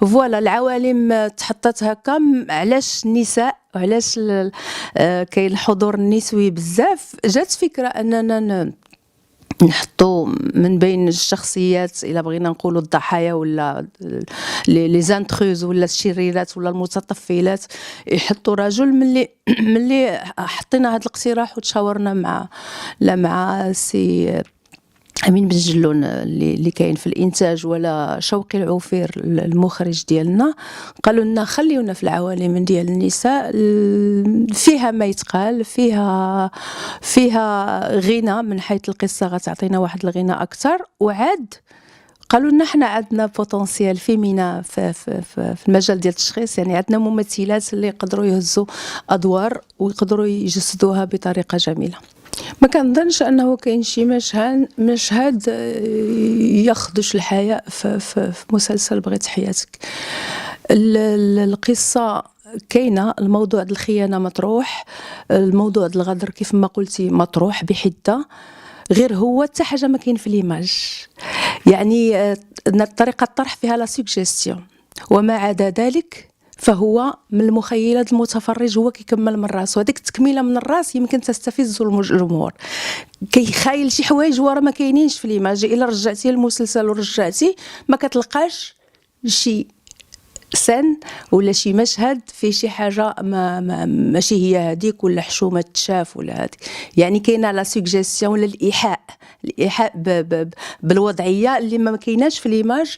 فوالا العوالم تحطات هكا. علاش النساء وعلاش كاين الحضور النسوي بزاف؟ جات فكره اننا نحطوا من بين الشخصيات الا بغينا نقولوا الضحايا ولا لي زانتروز ولا الشريرات ولا المتطفلات، يحطوا رجل. ملي حطينا هذا الاقتراح وتشاورنا مع سي امين بن جلون اللي كاين في الانتاج ولا شوقي العوفير المخرج ديالنا، قالوا لنا خليونا في العوالم ديال النساء، فيها ما يتقال، فيها غنى من حيث القصه، غتعطينا واحد الغنى اكثر. وعاد قالوا لنا حنا عندنا بوتنسيال فيمينا في المجال ديال التشخيص، يعني عندنا ممثلات اللي يقدروا يهزوا ادوار ويقدروا يجسدوها بطريقه جميله. ما كنظنش انه كاين شي مشهد يخدش الحياء في مسلسل بغيت حياتك. القصه كاينه، الموضوع ديال الخيانه مطروح، الموضوع ديال الغدر كيف ما قلتي مطروح بحده، غير هو حتى حاجه ما كاين في ليماج. يعني طريقه الطرح فيها لا سوجيستيون، وما عدا ذلك فهو من المخيلة المتفرج، هو كيكمل من راسه. هذيك التكميله من الراس يمكن تستفز الجمهور، كيخايل شي حوايج ورا ما كاينينش في ليماج. الا رجعتي المسلسل ورجعتي ما كتلقاش شي سن ولا شي مشهد فيه شي حاجه ماشي هي هذيك، ولا حشومه تشاف ولا هذيك. يعني كاينه لا سوجيستيون ولا الايحاء بالوضعيه اللي ما كايناش في ليماج.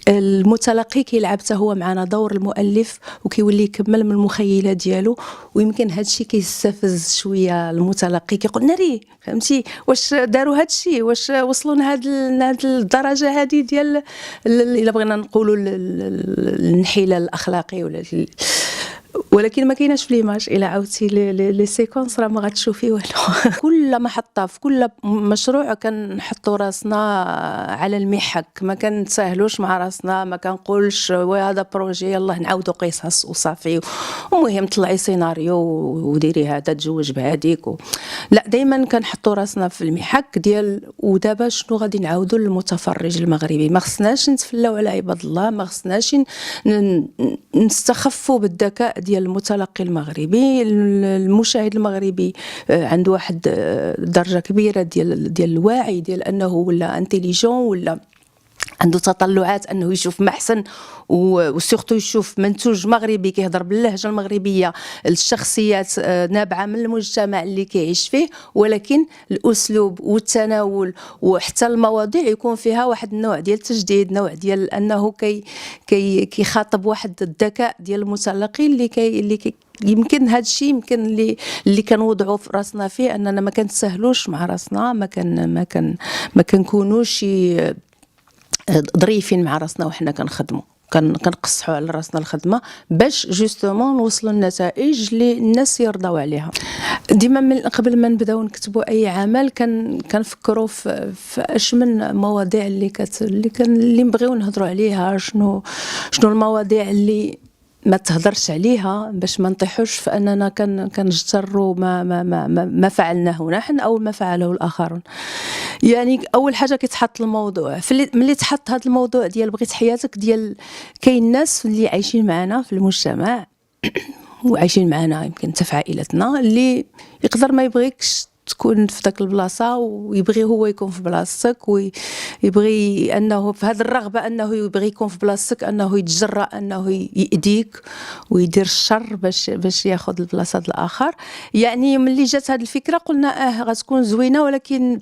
المتلقي كيلعب حتى هو معنا دور المؤلف وكيولي يكمل من المخيله ديالو، ويمكن هذا الشيء كيستفز شويه المتلقي، كيقول ناري فهمتي واش داروا هذا الشيء، واش وصلوا لهاد الدرجه هذه ديال الا بغينا نقولوا الانحلال الاخلاقي ولا ولكن ما كايناش في ليماج. الا عاودتي لي سيكونس راه ما غتشوفي والو. كل محطه في كل مشروع كنحطوا راسنا على المحك، ما كنتساهلوش مع راسنا، ما كنقولش وهذا بروجي يلاه نعاودوا قصص وصافي، ومهم طلعي سيناريو وديري هذا تزوج بهذيك لا، دائما كنحطوا راسنا في المحك ديال ودابا شنو غادي نعاودوا للمتفرج المغربي. ما خصناش نتفلاو على عباد الله، ما خصناش نستخفوا بالذكاء ديال المتلقي المغربي. المشاهد المغربي عنده واحد درجه كبيره ديال الوعي، ديال انه ولا انتيليجون، ولا عنده تطلعات انه يشوف محسن وسورتو يشوف منتوج مغربي كيهضر باللهجه المغربيه، الشخصيات نابعه من المجتمع اللي كيعيش فيه، ولكن الاسلوب والتناول وحتى المواضيع يكون فيها واحد النوع ديال التجديد، نوع ديال انه كيخاطب واحد الذكاء ديال المتلقي اللي يمكن هذا الشيء يمكن اللي كنوضعوا في راسنا فيه، اننا ما كنتساهلوش مع راسنا، ما كنكونوش ظريفين مع راسنا وحنا كنخدموا، كنقصحوا على راسنا الخدمه باش جوستومون نوصلوا للنتائج اللي الناس يرضوا عليها. ديما من قبل ما نبداو نكتبوا اي عمل كنفكروا في اش من مواضيع اللي نبغيو نهضروا عليها، شنو المواضيع اللي ما تهضرش عليها باش ما نطيحوش في اننا كنجتروا ما فعلناه نحن او ما فعله الاخرون. يعني اول حاجه كيتحط الموضوع، ملي تحط هذا الموضوع ديال بغيت حياتك، ديال كاين ناس اللي عايشين معنا في المجتمع وعايشين معنا يمكن حتى في عائلتنا، اللي يقدر ما يبغيكش تكون في داك البلاصه ويبغي هو يكون في بلاصتك، ويبغي انه في هذه الرغبه انه يبغي يكون في بلاصتك، انه يتجرأ انه يأذيك ويدير الشر باش ياخذ البلاصه ديال الاخر. يعني ملي جات هذه الفكره قلنا غتكون زوينه، ولكن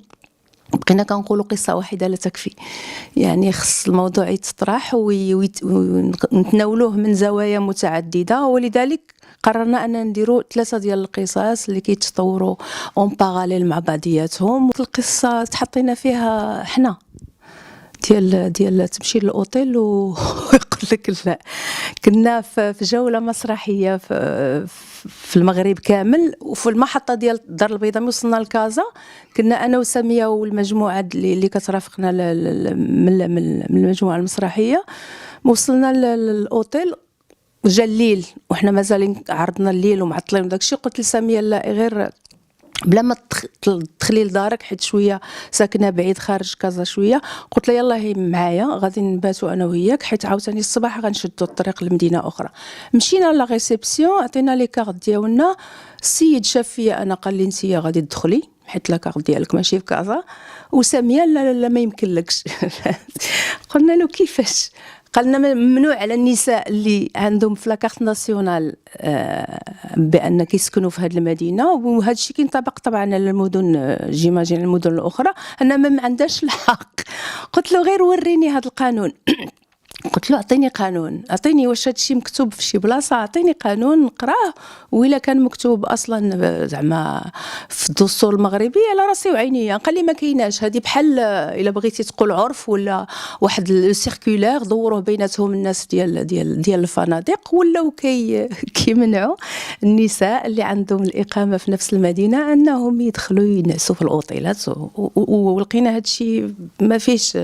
بقينا كنقولوا قصه واحده لا تكفي. يعني خص الموضوع يتطرح ونتناولوه من زوايا متعدده، ولذلك قررنا ان نديروا 3 ديال القصص اللي كيتطوروا اون باراليل مع بعضياتهم. القصه تحطينا فيها حنا ديال تمشي للاوتيل ويقول لك لا. كنا في جوله مسرحيه في المغرب كامل، وفي المحطه ديال الدار البيضاء ملي وصلنا لكازا كنا انا وساميه والمجموعه اللي كترافقنا من المجموعه المسرحيه. وصلنا للاوتيل جا الليل وحنا مازالين عرضنا الليل ومعطلين وداكشي. قلت لساميه لا غير بلا ما تدخلي لدارك، حيت شويه ساكنه بعيد خارج كازا شويه. قلت لها يلاه هي معايا، غادي نباتوا انا وياك، حيت عاوتاني الصباح غنشدوا الطريق لمدينه اخرى. مشينا لا ريسبسيون، عطينا لي كارت ديالنا. السيد شاف فيا انا، قال لي انت غادي تدخلي حيت لا كارت ديالك ماشي في كازا. وساميه لا لا, لا ما يمكنلكش. قلنا له كيفاش؟ قال لنا ممنوع على النساء اللي عندهم في لاكارت ناسيونال بان كيسكنوا في هذه المدينه، وهذا الشيء كينطبق طبعا على المدن، جيماجين المدن الاخرى، ان ما عندهاش الحق. قلت له غير وريني هذا القانون. قلت له اعطيني قانون، اعطيني واش هادشي مكتوب في شي بلاصه، اعطيني قانون نقراه، وإلا كان مكتوب اصلا زعما في الدستور المغربي على راسي وعينيا. قال لي ما كايناش، هذه بحال الا بغيتي تقول عرف ولا واحد السيركولير دوروه بيناتهم الناس ديال الفنادق، ولاو كيمنعوا النساء اللي عندهم الاقامه في نفس المدينه انهم يدخلوا ينعسوا في الاوتيلات. ولقينا هادشي ما فيش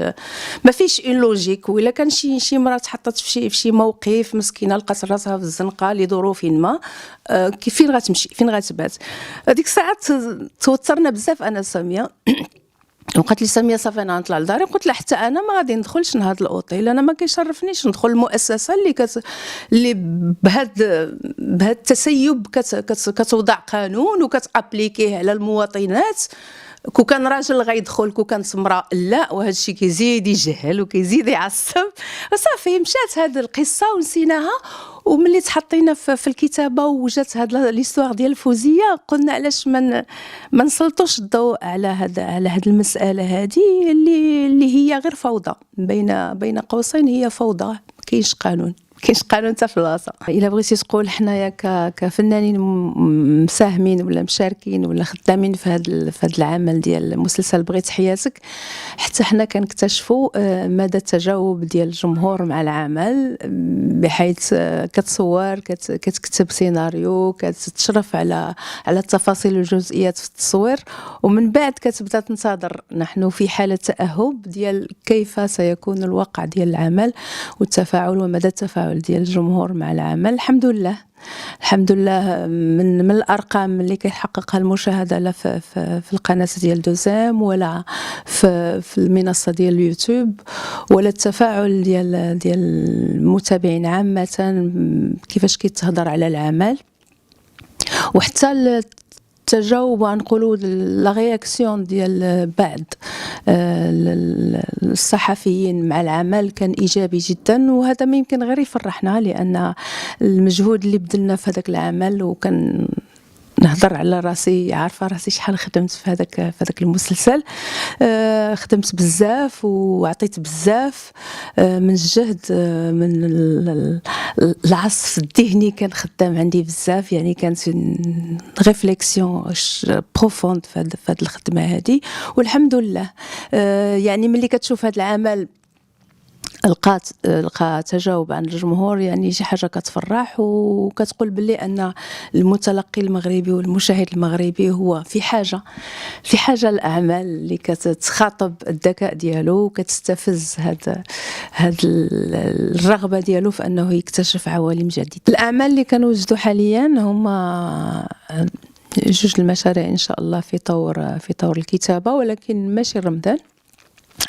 اون لوجيك. وإلا كان شي مرأة تحطت في شي موقف مسكينه، لقات راسها في الزنقه لظروف ما، فين غتمشي فين غتبات؟ هذيك الساعه توترنا بزاف انا ساميه. وقالت لي ساميه صافي انا غنطلع لداري. قلت لها حتى انا ما غادي ندخلش لهذا الاوتيل، انا ما كيشرفنيش ندخل المؤسسه اللي بهذا التسيب كتوضع قانون وكتابليكيه على المواطنات. كو كان راجل غيدخل، كو كانت امراه لا، وهذا الشيء كيزيد يجهل وكيزيد يعصب. وصافي مشات هذه القصه ونسيناها. وملي تحطينا في الكتابه وجات هذه ليستوار ديال الفوزيه، قلنا علاش ما نسلطوش الضوء على هذه المساله هذه اللي هي غير فوضى، بين قوسين هي فوضى. ما كاينش قانون حتى في البلاصه. الا بغيتي تقول حنايا كفنانين مساهمين ولا مشاركين ولا خدامين في هذا العمل ديال مسلسل بغيت حياتك، حتى حنا كنكتشفوا مدى التجاوب ديال الجمهور مع العمل، بحيث كتصور، كتكتب سيناريو، كتشرف على التفاصيل والجزئيات في التصوير، ومن بعد كتبدا تنتظر. نحن في حاله تاهب ديال كيف سيكون الواقع ديال العمل والتفاعل ومدى التفاعل ديال الجمهور مع العمل. الحمد لله من الارقام اللي كيحققها المشاهده لا في القناه ديال دوزام ولا في المنصه ديال اليوتيوب، ولا التفاعل ديال المتابعين عامه كيفاش كيتهضر على العمل، وحتى التجاوب ونقولوا لا رياكسيون ديال بعض الصحفيين مع العمل كان ايجابي جدا. وهذا ما يمكن غير يفرحنا، لان المجهود اللي بذلنا في هذاك العمل، وكان نهضر على راسي، عارفه راسي شحال خدمت في هذاك المسلسل. خدمت بزاف وعطيت بزاف من الجهد، من العصف الذهني كان خدام عندي بزاف. يعني كانت ريفليكسيون بروفوند في هذه الخدمه هذه. والحمد لله يعني ملي كتشوف هذا العمل لقى تجاوب عن الجمهور، يعني شي حاجه كتفرح، وكتقول باللي ان المتلقي المغربي والمشاهد المغربي هو في حاجه للاعمال اللي كتخاطب الذكاء ديالو، وكتستفز هاد الرغبه ديالو في انه يكتشف عوالم جديده. الاعمال اللي كنوجدوا حاليا هما جوج المشاريع ان شاء الله في طور الكتابه، ولكن ماشي رمضان.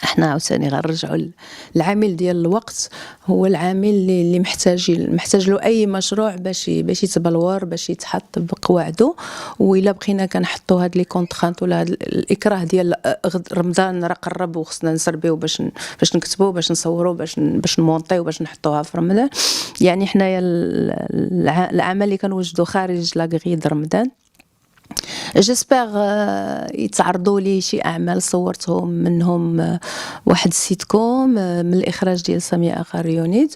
احنا عاوتاني غنرجعوا العامل ديال الوقت، هو العامل اللي محتاج له اي مشروع باش يتبلور، باش يتحط بقواعده. والا بقينا كنحطوا هاد لي كونطرانت ولا هاد الاكراه ديال رمضان راه قرب وخصنا نسربيو باش نكتبوا، باش نصوروا، باش نمونطيو، باش نحطوها في رمضان. يعني حنايا العمل اللي كنوجدوا خارج لاغريد رمضان، جيسبر يتعرضوا لي شي اعمال صورتهم، منهم واحد السيت كوم من الاخراج ديال ساميه اخاريونيد،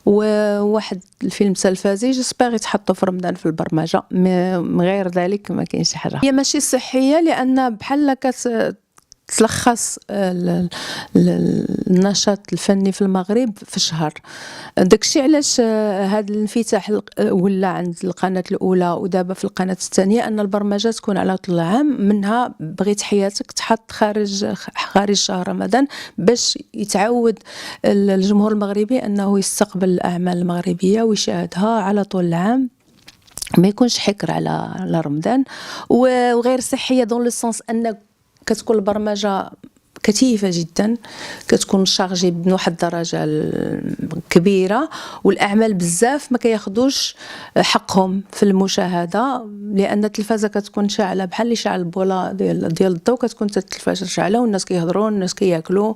وواحد الفيلم تلفزي. جيسبر يتحطوا في رمضان في البرمجه. من غير ذلك ما كاينش شي حاجه. هي ماشي صحيه، لان بحال تلخص النشاط الفني في المغرب في شهر. داكشي علاش هذا الانفتاح ولا عند القناه الاولى ودابا في القناه الثانيه ان البرمجه تكون على طول العام. منها بغيت حياتك تحط خارج شهر رمضان، باش يتعود الجمهور المغربي انه يستقبل الاعمال المغربيه ويشاهدها على طول العام، ما يكونش حكر على رمضان، وغير صحيه دون لو سونس ان كتكون البرمجه كثيفه جدا، كتكون شارجي بواحد الدرجه كبيره، والاعمال بزاف ما كياخذوش حقهم في المشاهده، لان التلفازه كتكون شاعله بحال اللي شاعل البوله ديال الضوء، كتكون التلفازه شاعله والناس كيهضروا الناس كياكلوا.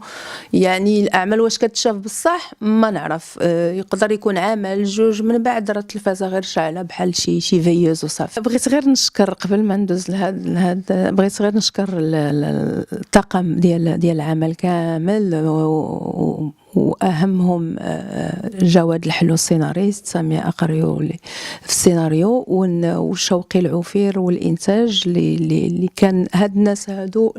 يعني الاعمال واش كتشاف بصح ما نعرف، يقدر يكون عمل جوج من بعد راه التلفازه غير شاعله بحال شي فيوز وصافي. بغيت غير نشكر قبل ما ندوز لهاد بغيت غير نشكر الطاقم ديال العمل كامل، واهمهم جواد الحلو السيناريست، سامية أقريو في السيناريو، وشوقي العوفير والانتاج اللي كان هاد الناس هادو،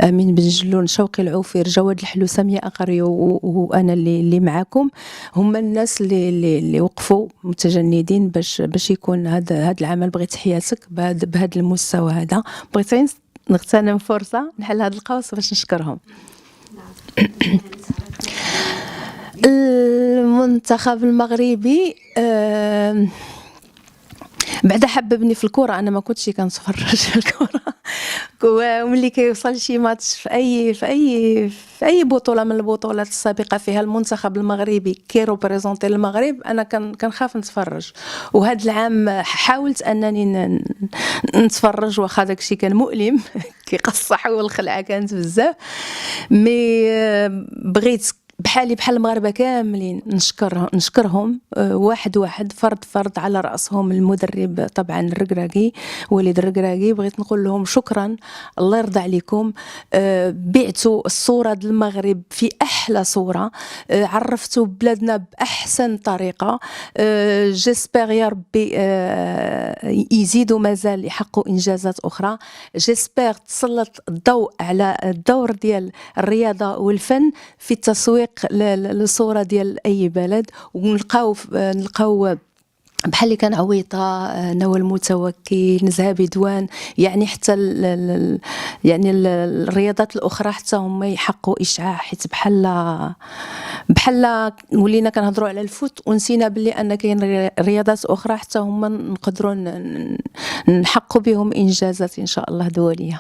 امين بن جلون، شوقي العوفير، جواد الحلو، سامية أقريو، وانا اللي معاكم، هما الناس اللي وقفوا متجندين باش يكون هاد العمل. بغيت تحياتك بهذا المستوى هذا. بغيت نغتنم فرصة نحل هذا القوس باش نشكرهم. المنتخب المغربي بعدا حببني في الكرة، انا ما كنتش كنتفرج في الكرة وملي كيوصل شي ماتش في اي بطولة من البطولات السابقة فيها المنتخب المغربي كيروبريزونتي المغرب، انا كنخاف نتفرج. وهذا العام حاولت انني نتفرج، واخا داكشي كان مؤلم كيقصح والخلعة كانت بزاف، مي بغيت بحال المغاربه كاملين نشكرهم واحد فرد على راسهم المدرب طبعا الركراكي، وليد الركراكي. بغيت نقول لهم شكرا، الله يرضى عليكم، بعتوا الصوره ديال المغرب في احلى صوره، عرفتوا بلادنا باحسن طريقه. جيسبر يا ربي يزيدوا مازال يحققوا انجازات اخرى. جيسبر تسلط الضوء على الدور ديال الرياضه والفن في التسويق للصورة ديال أي بلد، ونلقاو بحال اللي كان عويطة، نوى المتوكل، نزهة بدوان، يعني حتى يعني الرياضات الأخرى حتى هما يحققوا إشعاع، حيت بحال ولينا كنهضروا على الفوت ونسينا بلي أن كاين رياضات أخرى حتى هما نقدروا نحققوا بهم إنجازات إن شاء الله دولية.